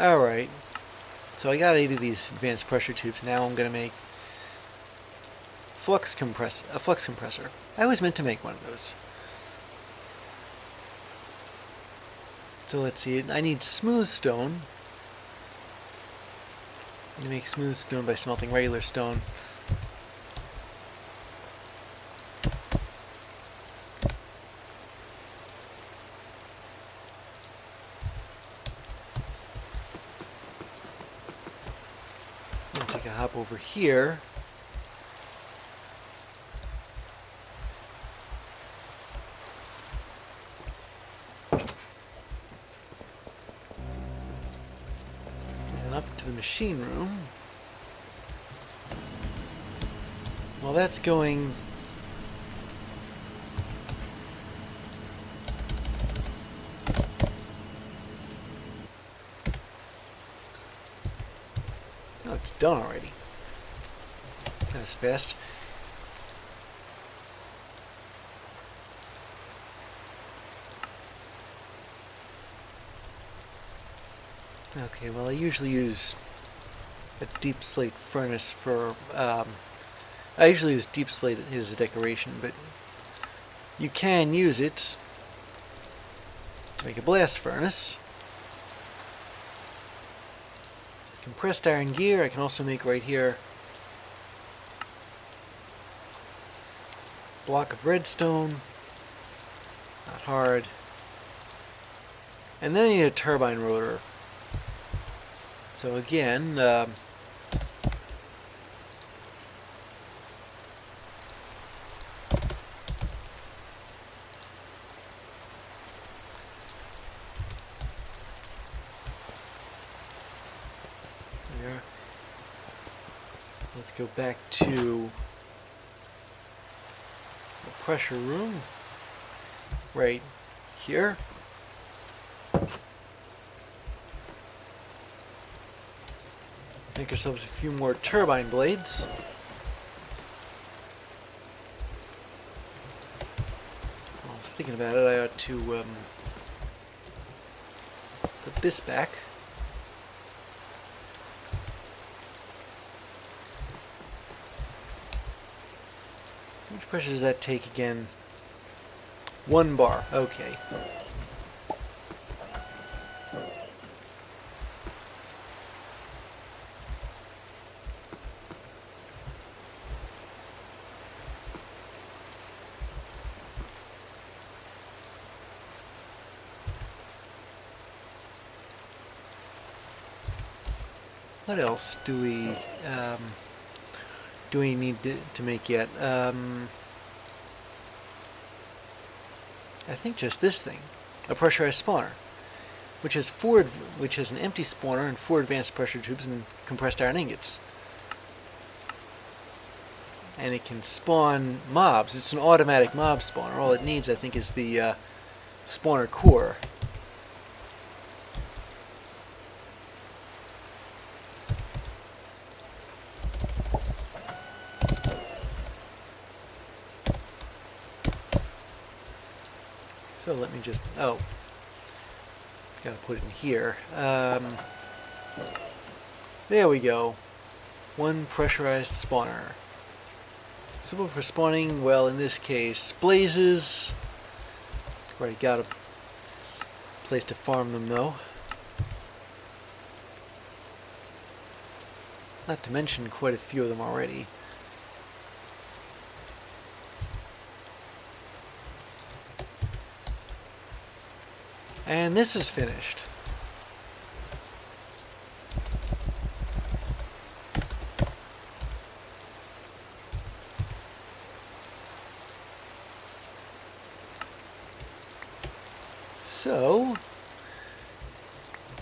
Alright, so I got 8 of these advanced pressure tubes. Now I'm going to make a flux compressor. I always meant to make one of those. So let's see, I need smooth stone. I'm going to make smooth stone by smelting regular stone. Take a hop over here. And up to the machine room. While that's going, oh, it's done already. That was fast. Okay, well, I usually use a deep slate furnace for, I usually use deep slate as a decoration, but you can use it to make a blast furnace. Compressed iron gear I can also make right here. Block of redstone, not hard. And then I need a turbine rotor. So again, let's go back to the pressure room right here. Make ourselves a few more turbine blades. Well, thinking about it, I ought to put this back. How much pressure does that take again? 1 bar. Okay. What else do we need to make yet? I think just this thing, a pressurized spawner, which has an empty spawner and 4 advanced pressure tubes and compressed iron ingots, and it can spawn mobs. It's an automatic mob spawner. All it needs, I think, is the spawner core. So let me just, gotta put it in here. There we go. 1 pressurized spawner. Suitable for spawning, well, in this case, blazes. Already got a place to farm them, though. Not to mention quite a few of them already. And this is finished. So,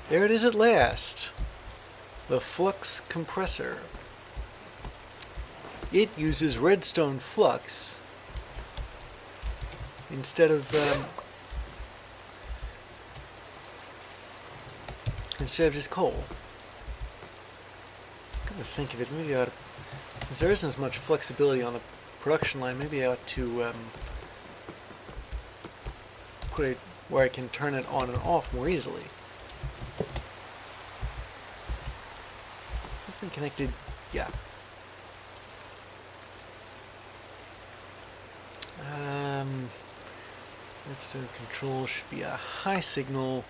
there it is at last. The flux compressor. It uses redstone flux instead of just coal. Come to think of it, maybe I ought to, since there isn't as much flexibility on the production line, maybe I ought to put it where I can turn it on and off more easily. everything connected? Yeah. Redstone control should be a high signal.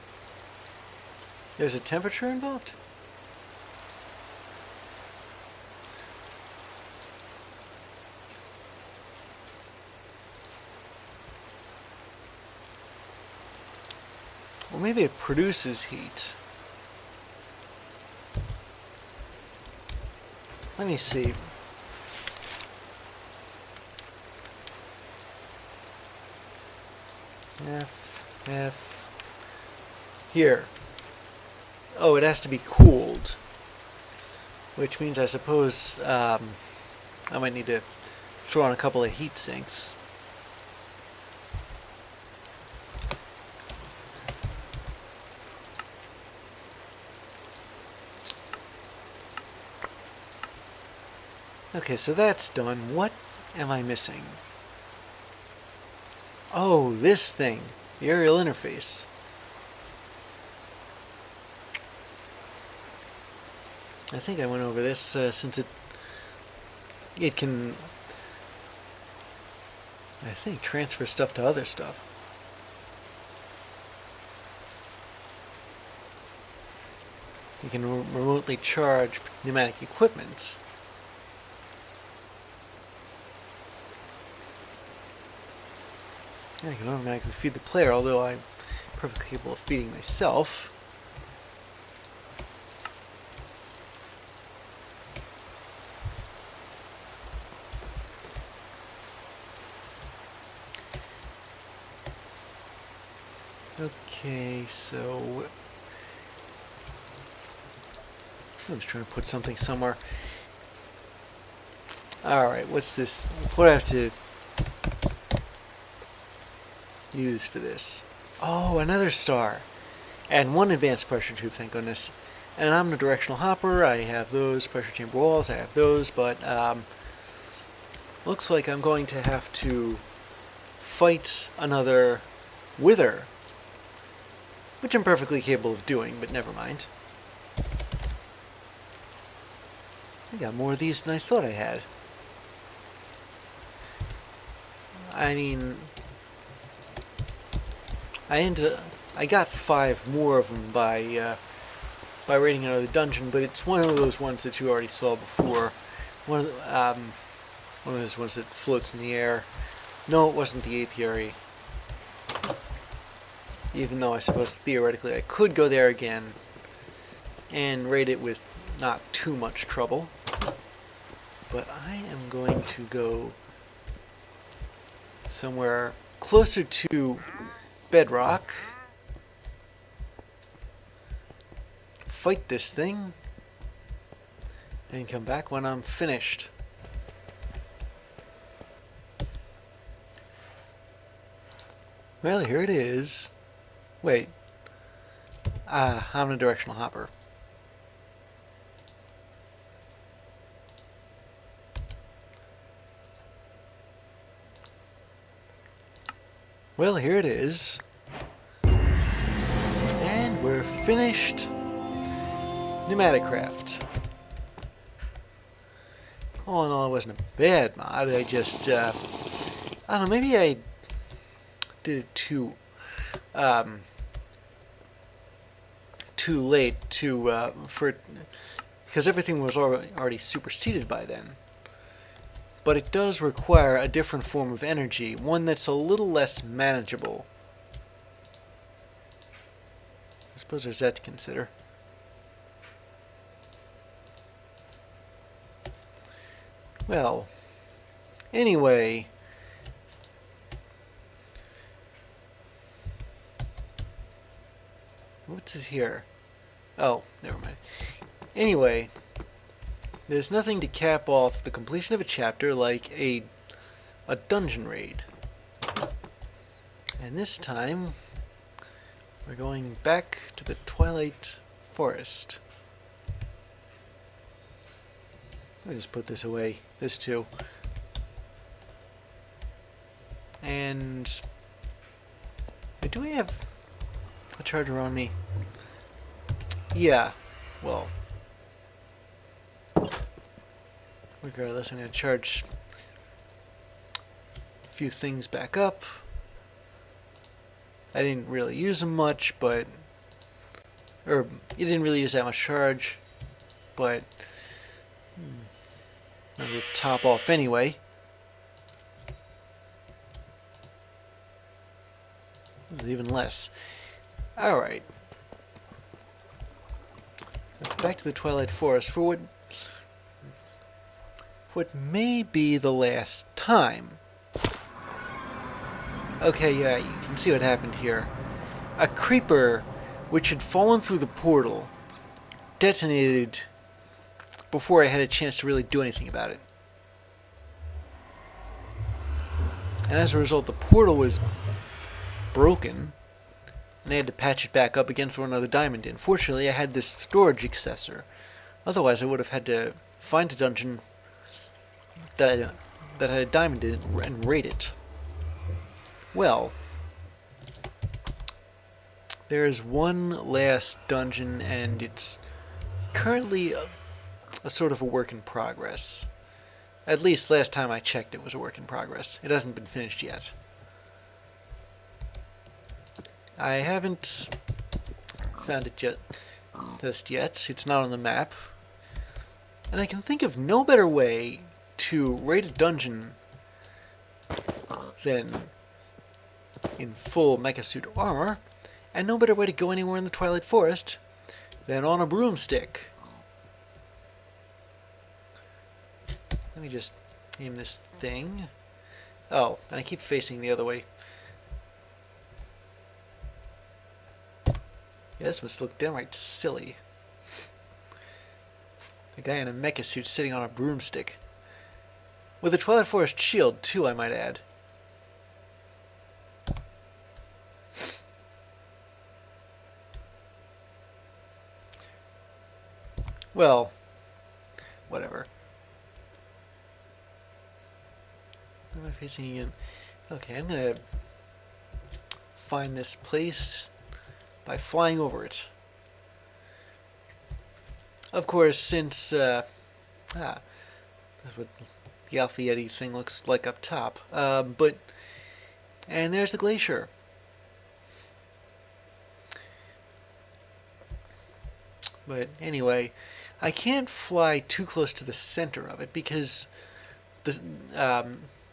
There's a temperature involved? Or maybe it produces heat. Let me see. F. Here. Oh, it has to be cooled. Which means I suppose I might need to throw on a couple of heat sinks. Okay, so that's done. What am I missing? Oh, this thing. The aerial interface. I think I went over this since it can, I think, transfer stuff to other stuff. You can remotely charge pneumatic equipment. I can automatically feed the player, although I'm perfectly capable of feeding myself. Okay, so I'm just trying to put something somewhere. Alright, what's this? What do I have to use for this? Oh, another star. And one advanced pressure tube, thank goodness. And an omnidirectional hopper. I have those. Pressure chamber walls, I have those. But looks like I'm going to have to fight another wither. Which I'm perfectly capable of doing, but never mind. I got more of these than I thought I had. I mean, I got 5 more of them by raiding another dungeon, but it's one of those ones that you already saw before. One of those ones that floats in the air. No, it wasn't the apiary. Even though I suppose theoretically I could go there again and raid it with not too much trouble. But I am going to go somewhere closer to bedrock. Fight this thing. And come back when I'm finished. Well, here it is. Wait. Omnidirectional hopper. Well, here it is. And we're finished. Pneumaticraft. All in all, it wasn't a bad mod. I just, I don't know, maybe I did it too late because everything was already superseded by then. But it does require a different form of energy, one that's a little less manageable. I suppose there's that to consider. Well, anyway, what's this here? Oh, never mind. Anyway, there's nothing to cap off the completion of a chapter like a dungeon raid. And this time, we're going back to the Twilight Forest. Let me just put this away. This too. And do we have a charger on me? Yeah. Well, Regardless, I'm going to charge a few things back up. I didn't really use them much, but... Or, you didn't really use that much charge, but... I'm going to top off anyway. Even less. Alright. Back to the Twilight Forest for what may be the last time. Okay, yeah, you can see what happened here. A creeper, which had fallen through the portal, detonated before I had a chance to really do anything about it. And as a result, the portal was broken, and I had to patch it back up again, throw another diamond in. Fortunately, I had this storage accessor. Otherwise, I would have had to find a dungeon that had a diamond in it and raid it. Well, there is one last dungeon, and it's currently a sort of a work in progress. At least last time I checked, it was a work in progress. It hasn't been finished yet. I haven't found it just yet. It's not on the map. And I can think of no better way to raid a dungeon than in full Meka-Suit armor, and no better way to go anywhere in the Twilight Forest than on a broomstick. Let me just aim this thing. Oh, and I keep facing the other way. Yeah, this must look downright silly. A guy in a Meka-Suit sitting on a broomstick. With a Twilight Forest shield, too, I might add. Well, whatever. Where am I facing again? Okay, I'm gonna find this place by flying over it. Of course, since that's what the Alpha Yeti thing looks like up top. And there's the glacier. But anyway, I can't fly too close to the center of it because the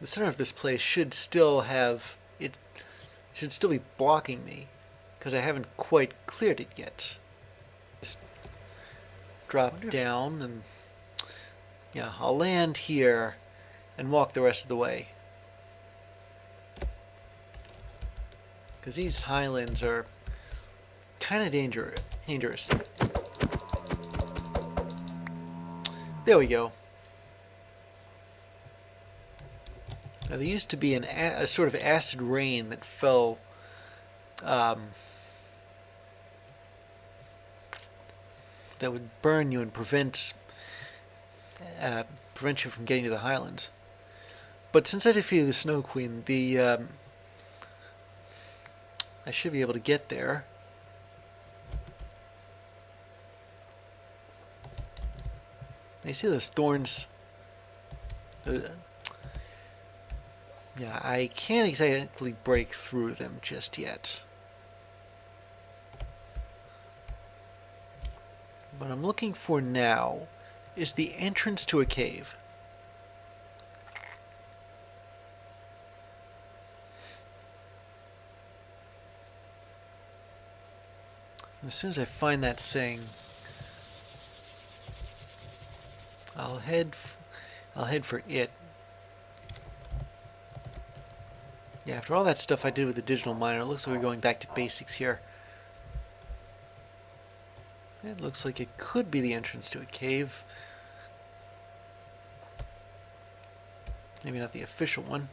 center of this place should still be blocking me because I haven't quite cleared it yet. Just drop down and yeah, I'll land here and walk the rest of the way. Because these highlands are kind of dangerous. There we go. Now, there used to be a sort of acid rain that fell that would burn you and prevent you from getting to the highlands. But since I defeated the Snow Queen, I should be able to get there. You see those thorns? Yeah, I can't exactly break through them just yet. What I'm looking for now is the entrance to a cave. And as soon as I find that thing, I'll head for it. Yeah, after all that stuff I did with the digital miner, it looks like we're going back to basics here. It looks like it could be the entrance to a cave. Maybe not the official one.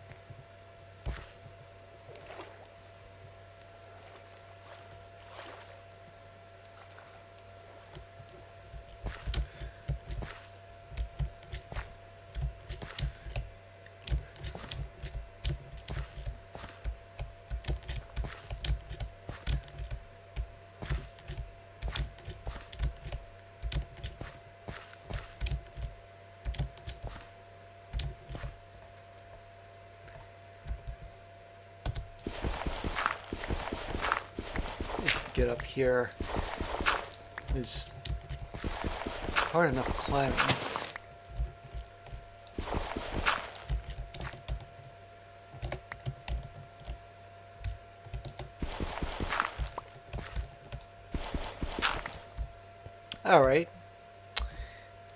get up here is hard enough climbing. Alright.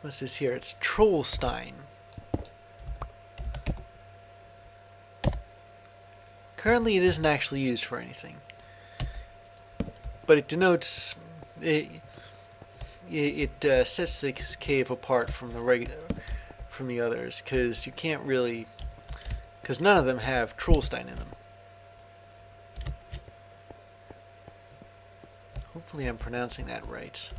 What's this here? It's Trollstein. Currently it isn't actually used for anything. But it denotes... It sets this cave apart from the others, because you can't really... Because none of them have Trollstein in them. Hopefully I'm pronouncing that right.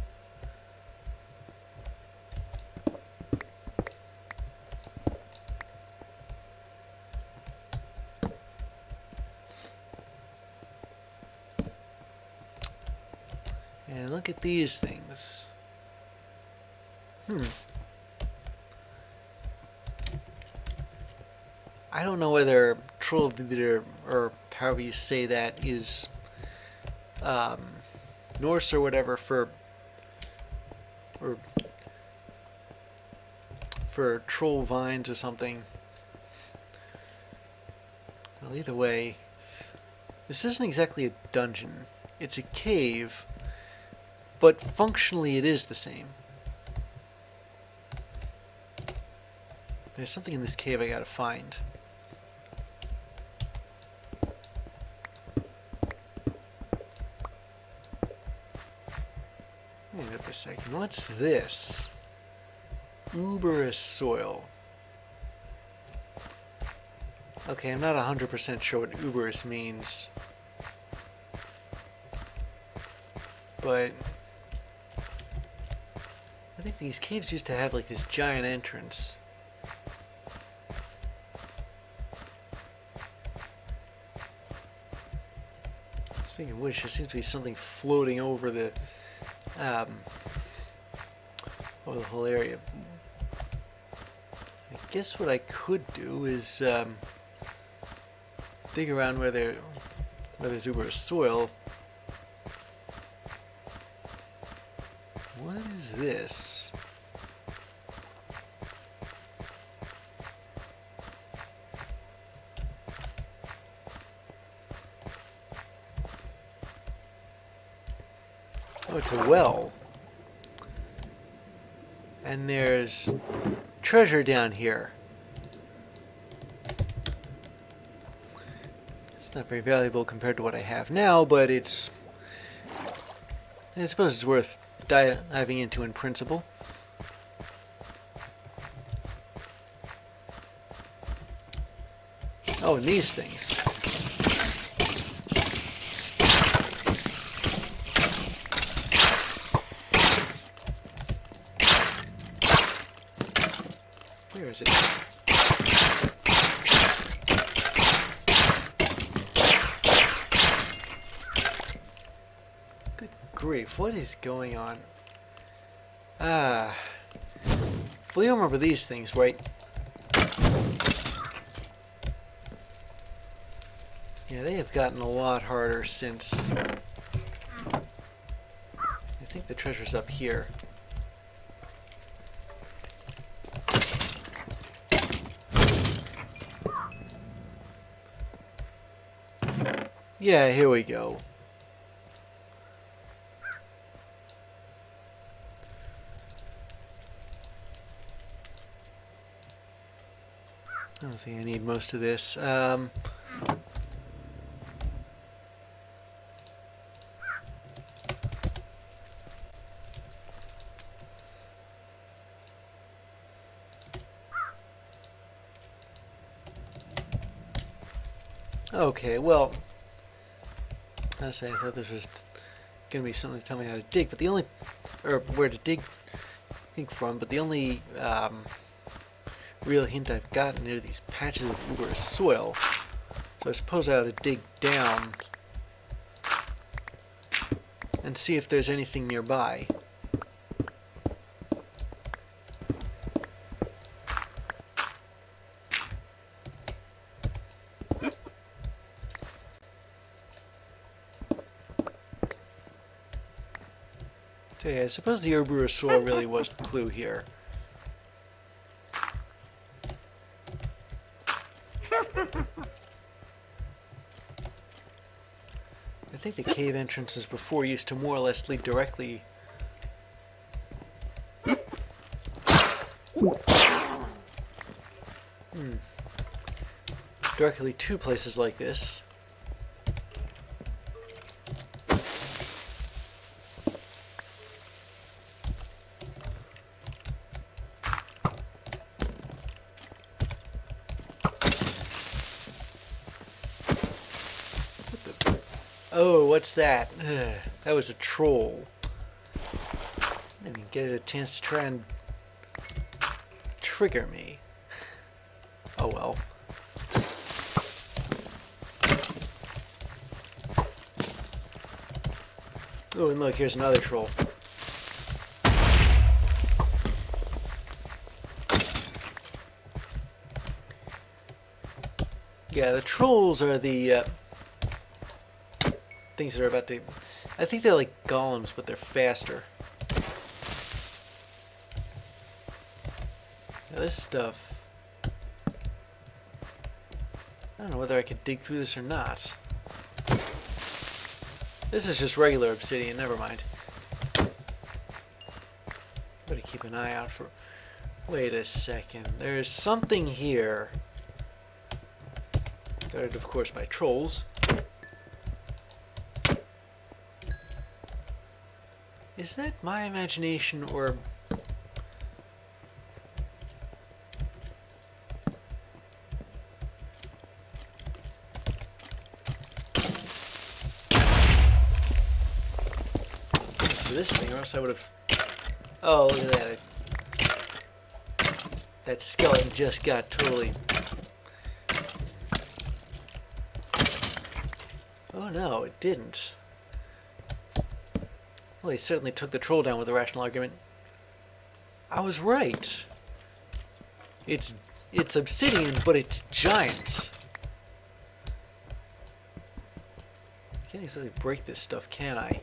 And look at these things. I don't know whether Trollvider, or however you say that, is Norse or whatever for troll vines or something. Well, either way, this isn't exactly a dungeon. It's a cave, but functionally it is the same. There's something in this cave I gotta find. Wait up a second. What's this? Uberous soil. Okay, I'm not 100% sure what uberous means. But I think these caves used to have like this giant entrance. Speaking of which, there seems to be something floating over the whole area. I guess what I could do is dig around where there's uberous soil. What is this? Oh, it's a well. And there's treasure down here. It's not very valuable compared to what I have now, but I suppose it's worth diving into in principle. Oh, and these things. Where is it? Good grief, what is going on? Well, you remember these things, right? Yeah, they have gotten a lot harder since... I think the treasure's up here. Yeah, here we go. I don't think I need most of this. Okay, well, honestly, I thought this was going to be something to tell me how to dig, but the only, or where to dig from, but the only real hint I've gotten are these patches of uberous soil. So I suppose I ought to dig down and see if there's anything nearby. So yeah, I suppose the Herburosaur really was the clue here. I think the cave entrances before used to more or less lead directly... directly to places like this. Oh, what's that? That was a troll. Didn't get a chance to try and trigger me. Oh well. Oh, and look, here's another troll. Yeah, the trolls are the things that are about to... I think they're like golems, but they're faster. Now this stuff... I don't know whether I could dig through this or not. This is just regular obsidian, never mind. Better keep an eye out for... Wait a second, there's something here. Guarded, of course, by trolls. Is that my imagination, or... this thing, or else I would have... Oh, look at that. That skeleton just got totally... Oh no, it didn't. Well, he certainly took the troll down with a rational argument. I was right. It's obsidian, but it's giant. Can't exactly break this stuff, can I?